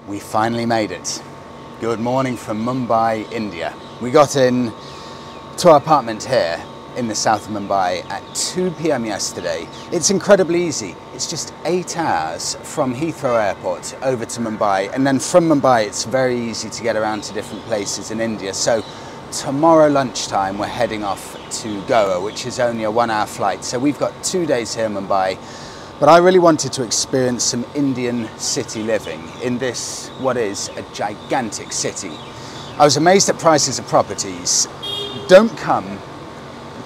We finally made it. Good morning from Mumbai, India. We got in to our apartment here in the south of Mumbai at 2 p.m. yesterday. It's incredibly easy. It's just 8 hours from Heathrow Airport over to Mumbai, and then from Mumbai it's very easy to get around to different places in India. So tomorrow lunchtime we're heading off to Goa, which is only a 1 hour flight. So we've got 2 days here in Mumbai. But I really wanted to experience some Indian city living in this, what is a gigantic city. I was amazed at prices of properties. Don't come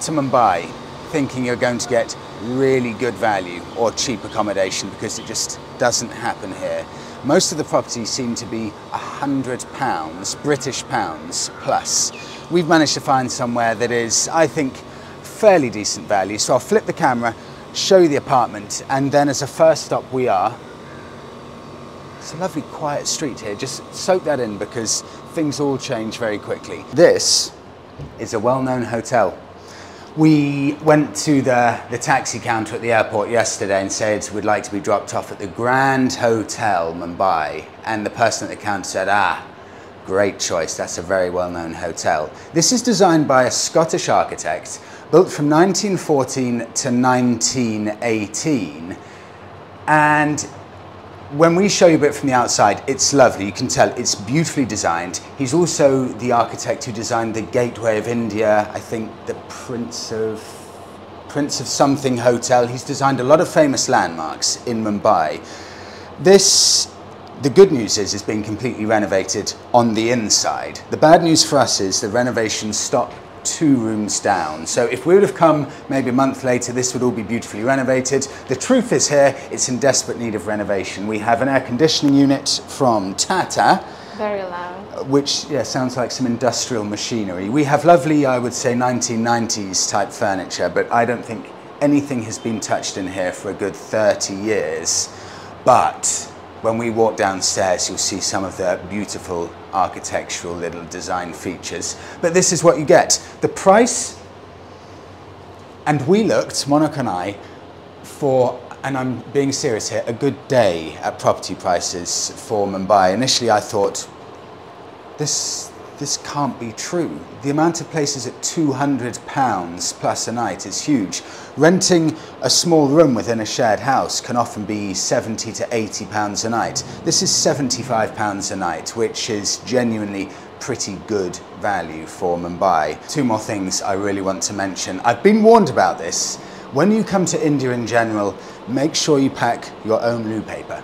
to Mumbai thinking you're going to get really good value or cheap accommodation, because it just doesn't happen here. Most of the properties seem to be £100, British pounds plus. We've managed to find somewhere that is, I think, fairly decent value. So I'll flip the camera, show you the apartment, and then as a first stop it's a lovely quiet street here. Just soak that in, because things all change very quickly. This is a well-known hotel. We went to the taxi counter at the airport yesterday and said we'd like to be dropped off at the Grand Hotel Mumbai, and the person at the counter said, great choice, that's a very well-known hotel. This is designed by a Scottish architect, built from 1914 to 1918, and when we show you a bit from the outside, it's lovely. You can tell it's beautifully designed. He's also the architect who designed the Gateway of India, I think the Prince of something hotel. He's designed a lot of famous landmarks in Mumbai. The good news is it's being completely renovated on the inside. The bad news for us is the renovations stop 2 rooms down. So if we would have come maybe a month later, this would all be beautifully renovated. The truth is here, it's in desperate need of renovation. We have an air conditioning unit from Tata. Very loud. Which, sounds like some industrial machinery. We have lovely, I would say, 1990s type furniture, but I don't think anything has been touched in here for a good 30 years. But when we walk downstairs, you'll see some of the beautiful architectural little design features. But this is what you get. The price, and we looked, Monika and I, for, and I'm being serious here, a good day at property prices for Mumbai. Initially I thought, this can't be true. The amount of places at £200 plus a night is huge. Renting a small room within a shared house can often be £70 to £80 a night. This is £75 a night, which is genuinely pretty good value for Mumbai. 2 more things I really want to mention. I've been warned about this. When you come to India in general, make sure you pack your own loo paper,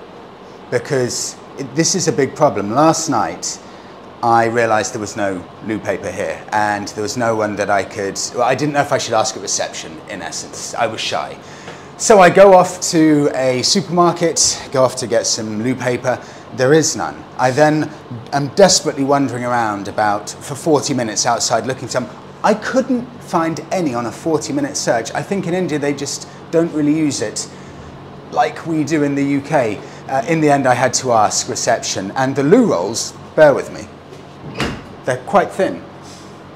because this is a big problem. Last night, I realised there was no loo paper here, and there was no one that I didn't know if I should ask at reception, in essence. I was shy. So I go off to a supermarket, go off to get some loo paper. There is none. I then am desperately wandering around for 40 minutes outside looking for some. I couldn't find any on a 40-minute search. I think in India they just don't really use it like we do in the UK. In the end I had to ask reception, and the loo rolls, bear with me, they're quite thin.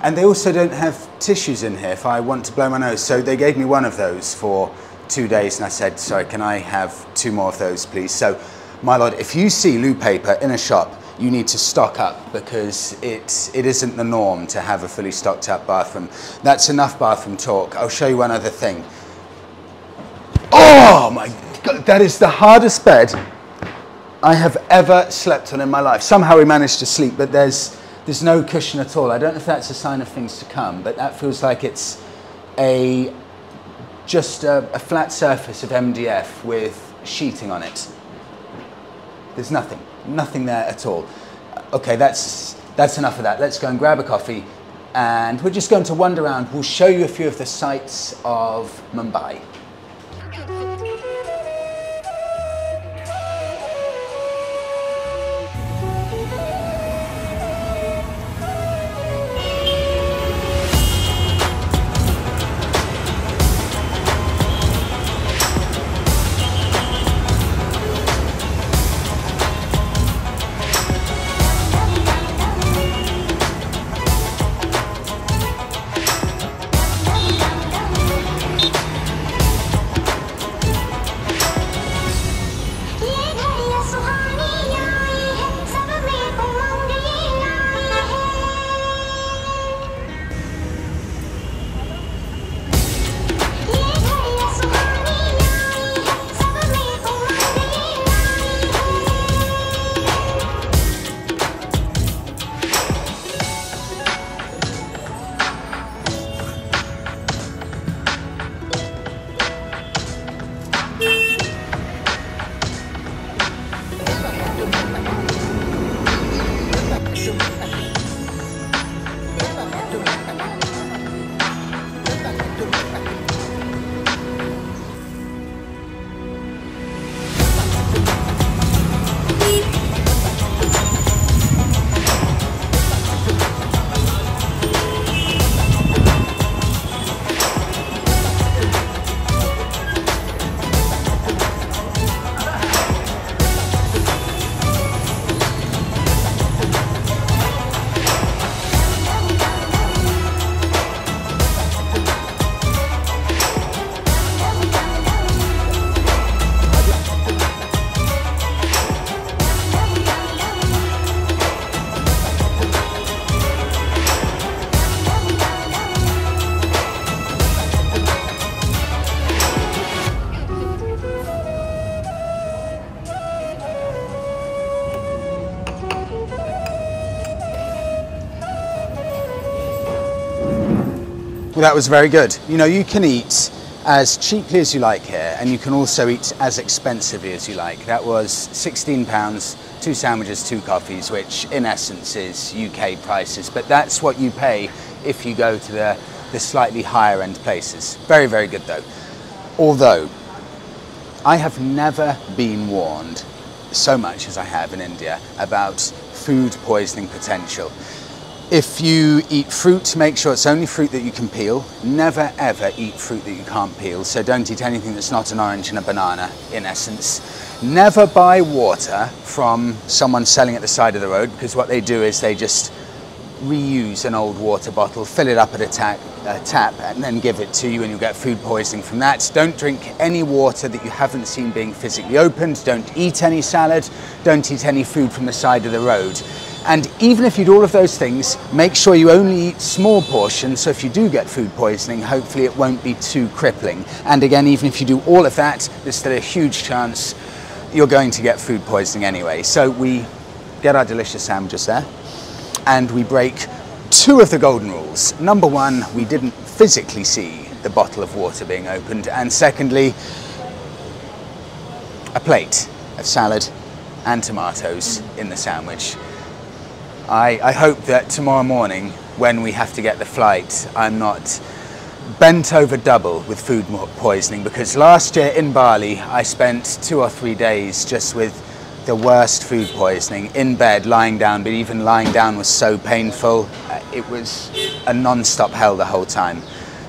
And they also don't have tissues in here if I want to blow my nose. So they gave me one of those for 2 days, and I said, sorry, can I have 2 more of those, please? So, my lord, if you see loo paper in a shop, you need to stock up, because it isn't the norm to have a fully stocked up bathroom. That's enough bathroom talk. I'll show you one other thing. Oh my God, that is the hardest bed I have ever slept on in my life. Somehow we managed to sleep, but there's no cushion at all. I don't know if that's a sign of things to come, but that feels like it's just a flat surface of MDF with sheeting on it. There's nothing there at all. Okay, that's enough of that. Let's go and grab a coffee, and we're just going to wander around. We'll show you a few of the sights of Mumbai. Well, that was very good. You know, you can eat as cheaply as you like here, and you can also eat as expensively as you like. That was £16, 2 sandwiches, 2 coffees, which in essence is UK prices, but that's what you pay if you go to the slightly higher end places. Very, very good though. Although, I have never been warned so much as I have in India about food poisoning potential. If you eat fruit, make sure it's only fruit that you can peel. Never ever eat fruit that you can't peel. So don't eat anything that's not an orange and a banana, in essence. Never buy water from someone selling at the side of the road, because what they do is they just reuse an old water bottle, fill it up at a tap, and then give it to you, and you'll get food poisoning from that. Don't drink any water that you haven't seen being physically opened. Don't eat any salad. Don't eat any food from the side of the road. And even if you do all of those things, make sure you only eat small portions, so if you do get food poisoning, hopefully it won't be too crippling. And again, even if you do all of that, there's still a huge chance you're going to get food poisoning anyway. So we get our delicious sandwiches there, and we break 2 of the golden rules. Number 1, we didn't physically see the bottle of water being opened, and secondly, a plate of salad and tomatoes in the sandwich. I hope that tomorrow morning, when we have to get the flight, I'm not bent over double with food poisoning, because last year in Bali, I spent 2 or 3 days just with the worst food poisoning, in bed, lying down, but even lying down was so painful. It was a non-stop hell the whole time.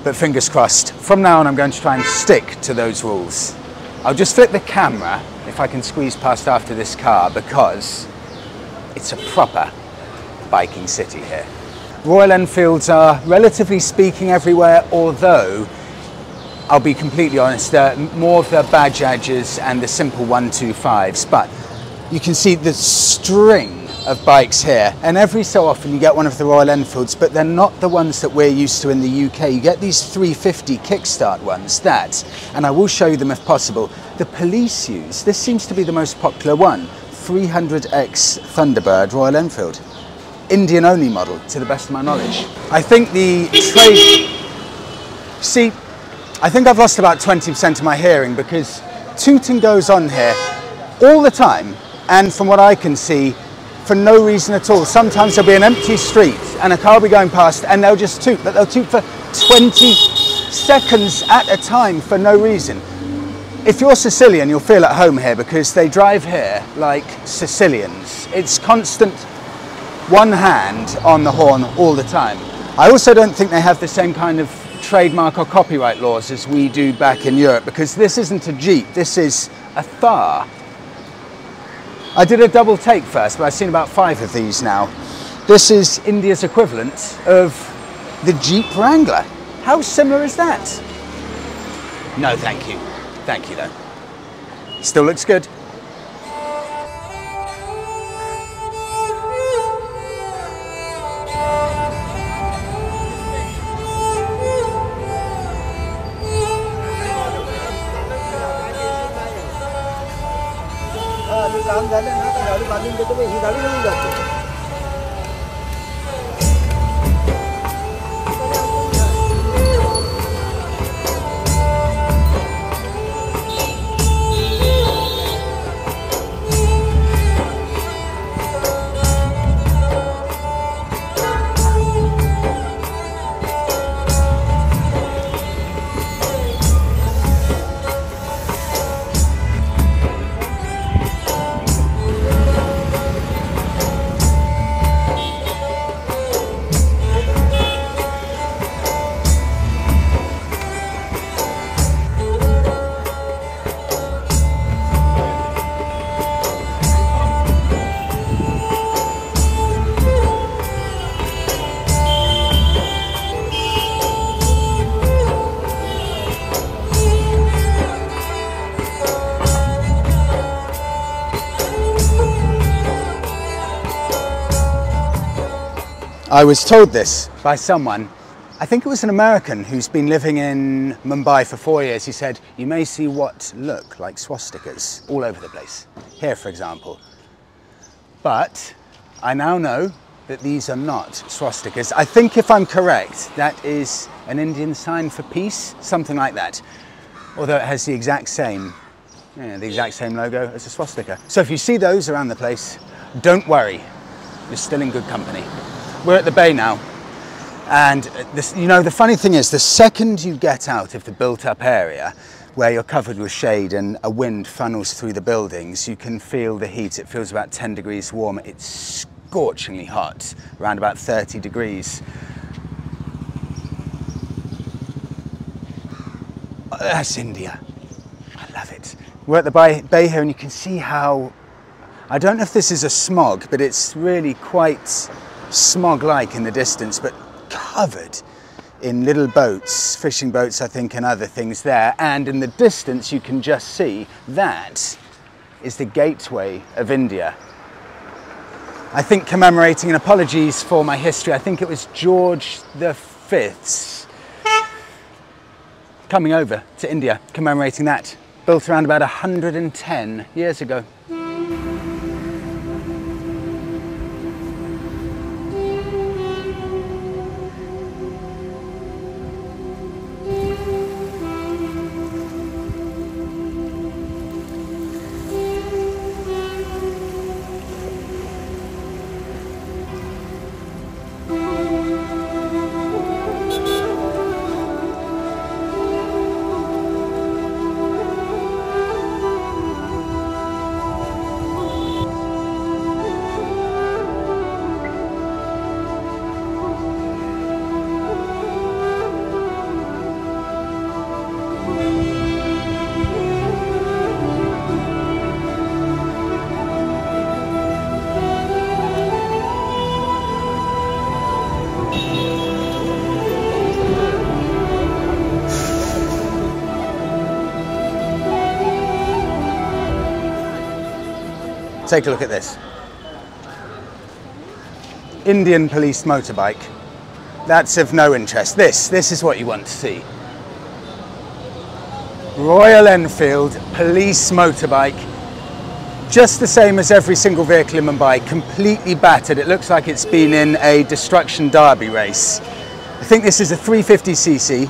But fingers crossed, from now on I'm going to try and stick to those rules. I'll just flip the camera, if I can squeeze past after this car, because it's a proper biking city here. Royal Enfields are, relatively speaking, everywhere, although I'll be completely honest, more of the Bajajs and the simple 125s, but you can see the string of bikes here, and every so often you get one of the Royal Enfields, but they're not the ones that we're used to in the UK. You get these 350 kickstart ones, and I will show you them if possible, the police use. This seems to be the most popular one, 300X Thunderbird Royal Enfield. Indian only model, to the best of my knowledge. I think the trade... See, I think I've lost about 20% of my hearing, because tooting goes on here all the time, and from what I can see, for no reason at all. Sometimes there'll be an empty street and a car will be going past and they'll just toot, but they'll toot for 20 seconds at a time for no reason. If you're Sicilian, you'll feel at home here, because they drive here like Sicilians. It's constant one hand on the horn all the time. I also don't think they have the same kind of trademark or copyright laws as we do back in Europe, because this isn't a Jeep, this is a Thar. I did a double take first, but I've seen about 5 of these now. This is India's equivalent of the Jeep Wrangler. How similar is that? No, thank you. Thank you though. Still looks good. I was told this by someone, I think it was an American who's been living in Mumbai for 4 years. He said, you may see what look like swastikas all over the place. Here, for example. But I now know that these are not swastikas. I think if I'm correct, that is an Indian sign for peace, something like that. Although it has the exact same logo as a swastika. So if you see those around the place, don't worry, you're still in good company. We're at the bay now, and this, you know, the funny thing is, the second you get out of the built-up area where you're covered with shade and a wind funnels through the buildings, you can feel the heat. It feels about 10 degrees warmer. It's scorchingly hot, around about 30 degrees. That's India. I love it. We're at the bay here, and you can see how, I don't know if this is a smog, but it's really quite smog-like in the distance, but covered in little boats, fishing boats, I think, and other things there. And in the distance, you can just see that is the gateway of India. I think commemorating, and apologies for my history, I think it was George V's coming over to India, commemorating that. Built around about 110 years ago. Take a look at this. Indian police motorbike. That's of no interest. This is what you want to see. Royal Enfield police motorbike. Just the same as every single vehicle in Mumbai, completely battered. It looks like it's been in a destruction derby race. I think this is a 350cc.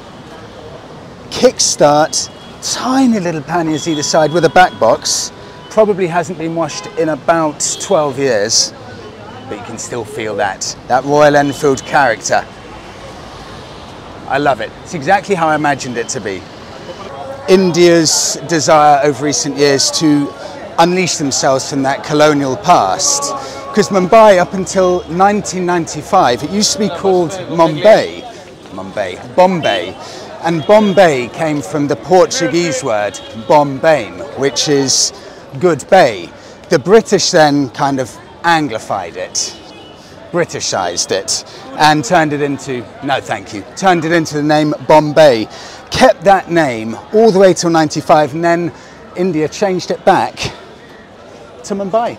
Kickstart, tiny little panniers either side with a back box. Probably hasn't been washed in about 12 years, but you can still feel that Royal Enfield character. I love it. It's exactly how I imagined it to be. India's desire over recent years to unleash themselves from that colonial past. Because Mumbai, up until 1995, it used to be called Bombay. And Bombay came from the Portuguese word Bombame, which is good bay. The British then kind of anglified it, Britishized it, and turned it into, no thank you, turned it into the name Bombay. Kept that name all the way till 95, and then India changed it back to Mumbai.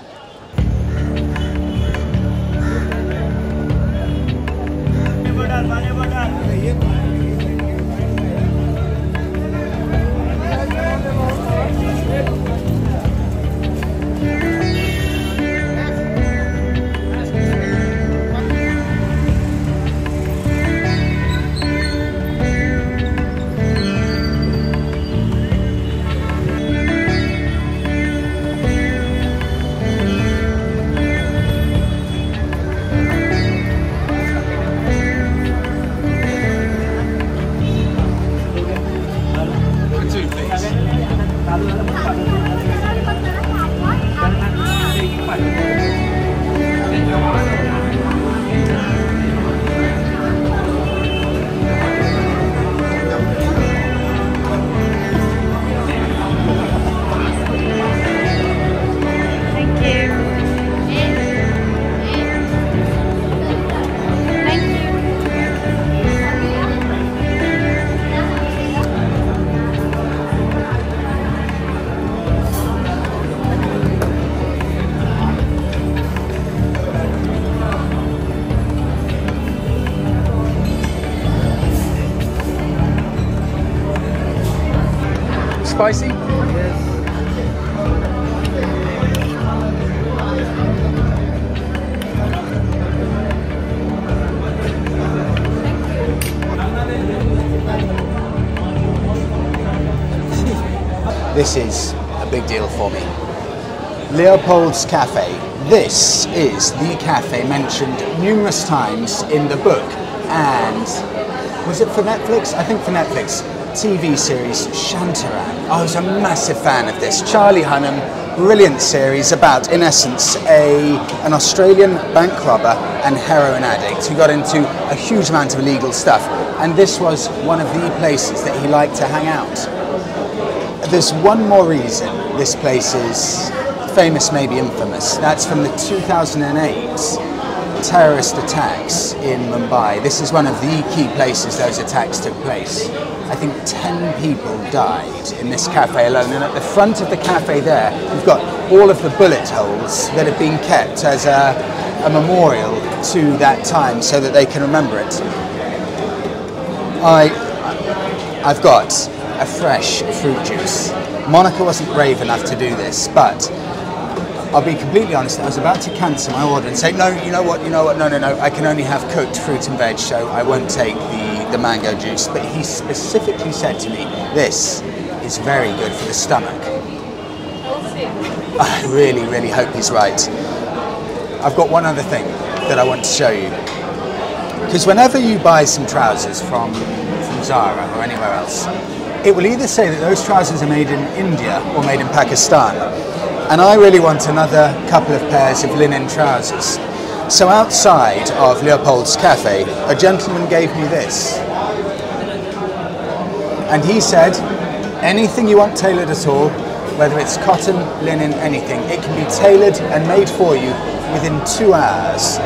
Spicy? Yes. this is a big deal for me. Leopold's Cafe. This is the cafe mentioned numerous times in the book, and was it for Netflix? I think for Netflix. TV series Shantaran. I was a massive fan of this. Charlie Hunnam, brilliant series about, in essence, an Australian bank robber and heroin addict who got into a huge amount of illegal stuff. And this was one of the places that he liked to hang out. There's one more reason this place is famous, maybe infamous. That's from the 2008 terrorist attacks in Mumbai. This is one of the key places those attacks took place. I think 10 people died in this cafe alone, and at the front of the cafe there, you've got all of the bullet holes that have been kept as a memorial to that time so that they can remember it. I've got a fresh fruit juice. Monica wasn't brave enough to do this, but I'll be completely honest, I was about to cancel my order and say, no, you know what, no, I can only have cooked fruit and veg, so I won't take the mango juice. But he specifically said to me, this is very good for the stomach. I really, really hope he's right. I've got one other thing that I want to show you. Because whenever you buy some trousers from Zara or anywhere else, it will either say that those trousers are made in India or made in Pakistan. And I really want another couple of pairs of linen trousers. So outside of Leopold's Cafe, a gentleman gave me this. And he said, anything you want tailored at all, whether it's cotton, linen, anything, it can be tailored and made for you within 2 hours.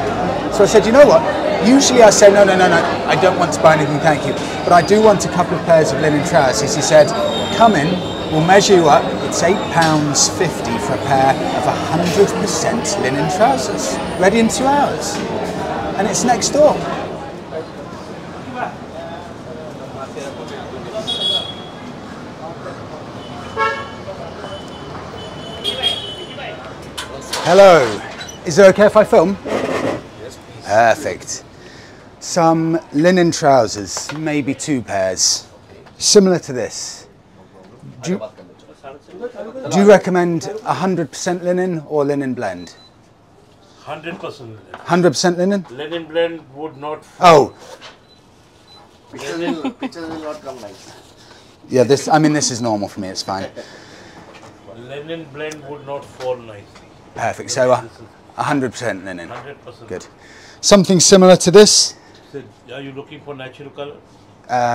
So I said, you know what? Usually I say, no, I don't want to buy anything, thank you. But I do want a couple of pairs of linen trousers. He said, come in, we'll measure you up. It's £8.50 for a pair of 100% linen trousers. Ready in 2 hours. And it's next door. Hello. Is it okay if I film? Yes, please. Perfect. Some linen trousers, maybe 2 pairs. Similar to this. Do you recommend 100% linen or linen blend? 100% linen. 100% linen? Linen blend would not. Oh. Pictures will not come nice. Yeah, this is normal for me, it's fine. Linen blend would not fall nicely. Perfect, so 100% linen. 100%. Good. Something similar to this? So, are you looking for natural color?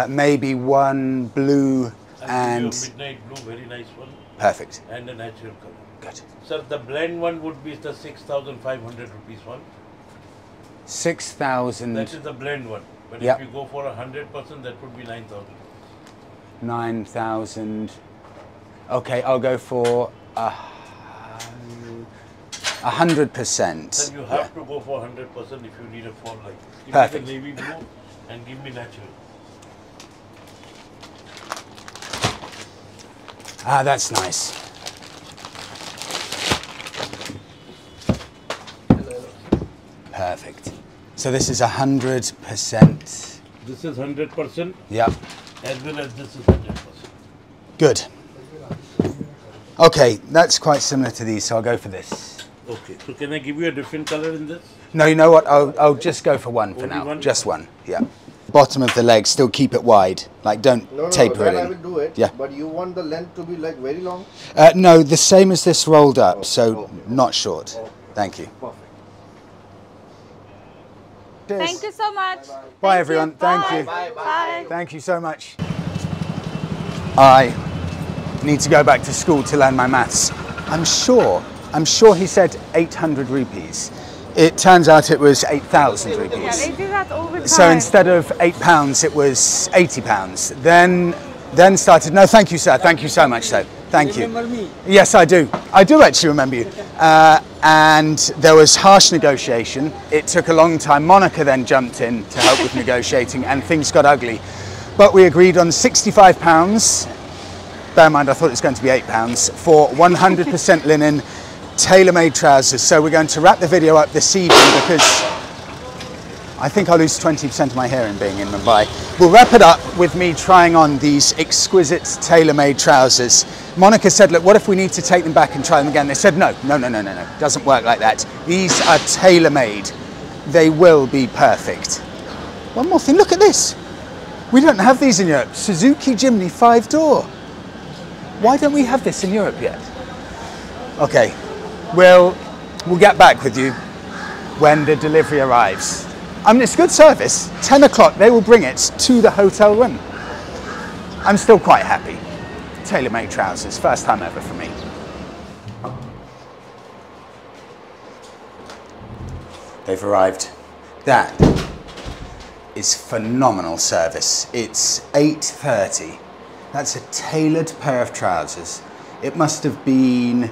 Maybe one blue and... midnight blue, very nice one. Perfect. And a natural color. Good. Sir, the blend one would be the 6,500 rupees one. 6,000... That is the blend one. But Yep. if you go for 100%, that would be 9,000. 9,000... Okay, I'll go for 100%. Sir, you have to go for 100% if you need a fall like this. Give Perfect. me the navy blue and give me natural. Ah, that's nice. Perfect. So this is 100%. This is 100%. Yep. As well as this is 100%. Good. Okay, that's quite similar to these, so I'll go for this. Okay, so can I give you a different color in this? No, you know what? I'll just go for one for Only now. one? Just one. Yeah. Bottom of the leg, still keep it wide. Like, don't taper it in. I will do it. Yeah. But you want the length to be like very long? No, the same as this rolled up, so not short. Thank you. Perfect. Cheers. Thank you so much. Bye, everyone. Thank you. Bye. Bye. Thank you so much. I need to go back to school to learn my maths. I'm sure he said 800 rupees. It turns out it was 8,000 Yeah, rupees. they do that all the time. So instead of £8, it was £80. Then started, no, thank you, sir. Thank you so much, sir. Thank you. Remember me? Yes, I do. I do actually remember you. And there was harsh negotiation. It took a long time. Monica then jumped in to help with negotiating and things got ugly. But we agreed on £65. Bear in mind, I thought it was going to be £8 for 100% linen, tailor-made trousers. So we're going to wrap the video up this evening because I think I'll lose 20% of my hearing being in Mumbai. We'll wrap it up with me trying on these exquisite tailor-made trousers. Monica said, look, what if we need to take them back and try them again? They said, no, it doesn't work like that. These are tailor-made. They will be perfect. One more thing, look at this. We don't have these in Europe. Suzuki Jimny 5-door. Why don't we have this in Europe yet? Okay, we'll get back with you when the delivery arrives. I mean, it's good service. 10 o'clock, they will bring it to the hotel room. I'm still quite happy. Tailor-made trousers, first time ever for me. They've arrived. That is phenomenal service. It's 8:30. That's a tailored pair of trousers. It must have been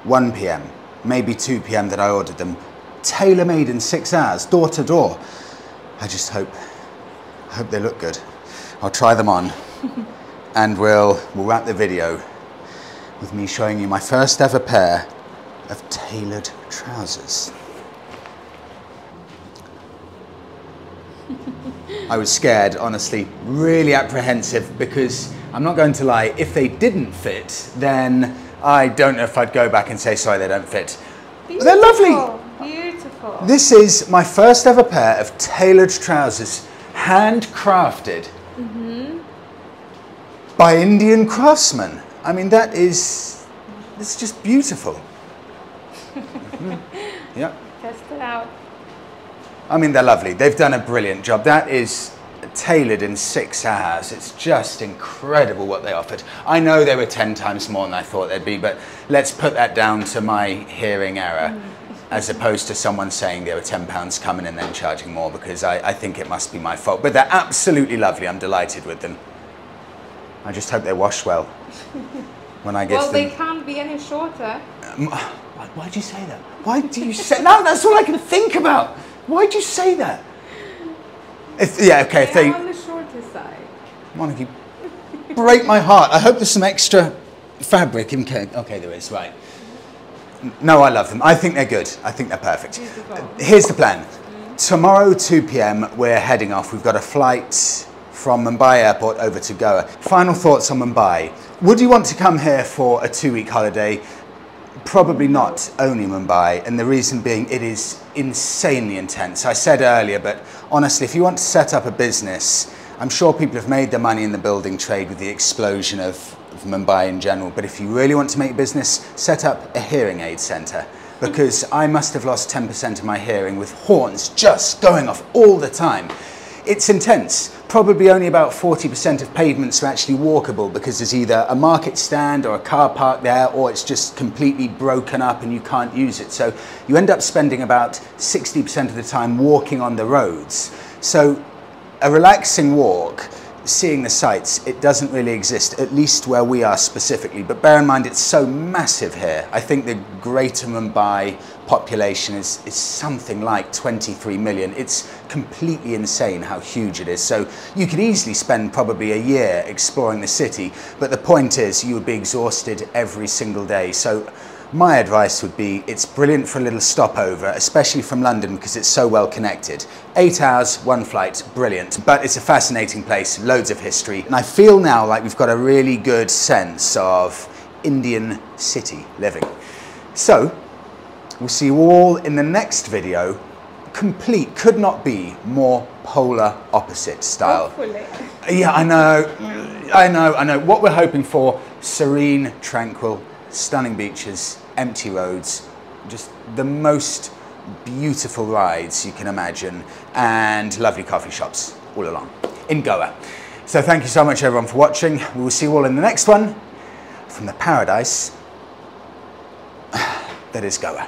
1 p.m, maybe 2 p.m. that I ordered them. Tailor-made in 6 hours, door to door. I just hope they look good. I'll try them on and we'll wrap the video with me showing you my first ever pair of tailored trousers. I was scared, honestly, really apprehensive, because I'm not going to lie, if they didn't fit, then I don't know if I'd go back and say, sorry, they don't fit. Beautiful. They're lovely. Beautiful. This is my first ever pair of tailored trousers, handcrafted by Indian craftsmen. I mean, it's just beautiful. Yeah. Test it out. I mean, they're lovely. They've done a brilliant job. That is tailored in 6 hours. It's just incredible what they offered. I know they were 10 times more than I thought they'd be, but let's put that down to my hearing error, as opposed to someone saying they were £10 coming and then charging more, because I think it must be my fault. But they're absolutely lovely. I'm delighted with them. I just hope they wash well when I get them. Well, they can't be any shorter. Why'd you say that? Why do you say... No, that's all I can think about. Why'd you say that? If they are on the shorter side. Monica, break my heart. I hope there's some extra fabric in case. Okay, there is, right. No, I love them. I think they're good. I think they're perfect. Beautiful. Here's the plan. Tomorrow, 2 p.m, we're heading off. We've got a flight from Mumbai airport over to Goa. Final thoughts on Mumbai. Would you want to come here for a 2-week holiday? Probably not only Mumbai, and the reason being it is insanely intense. I said earlier, but honestly, if you want to set up a business, I'm sure people have made their money in the building trade with the explosion of Mumbai in general, but if you really want to make business, set up a hearing aid centre, because I must have lost 10% of my hearing with horns just going off all the time. It's intense. Probably only about 40% of pavements are actually walkable, because there's either a market stand or a car park there, or it's just completely broken up and you can't use it. So you end up spending about 60% of the time walking on the roads. So a relaxing walk, seeing the sights, it doesn't really exist, at least where we are specifically. But bear in mind, it's so massive here. I think the greater Mumbai population is something like 23 million. It's completely insane how huge it is. So you could easily spend probably a year exploring the city, but the point is you would be exhausted every single day. So my advice would be, it's brilliant for a little stopover, especially from London, because it's so well connected. 8 hours, 1 flight, brilliant. But it's a fascinating place, loads of history. And I feel now like we've got a really good sense of Indian city living. So we'll see you all in the next video. Complete, could not be more polar opposite style. Hopefully. Yeah, I know. What we're hoping for, serene, tranquil, stunning beaches, empty roads, just the most beautiful rides you can imagine, and lovely coffee shops all along in Goa. So thank you so much everyone for watching. We will see you all in the next one from the paradise that is Goa.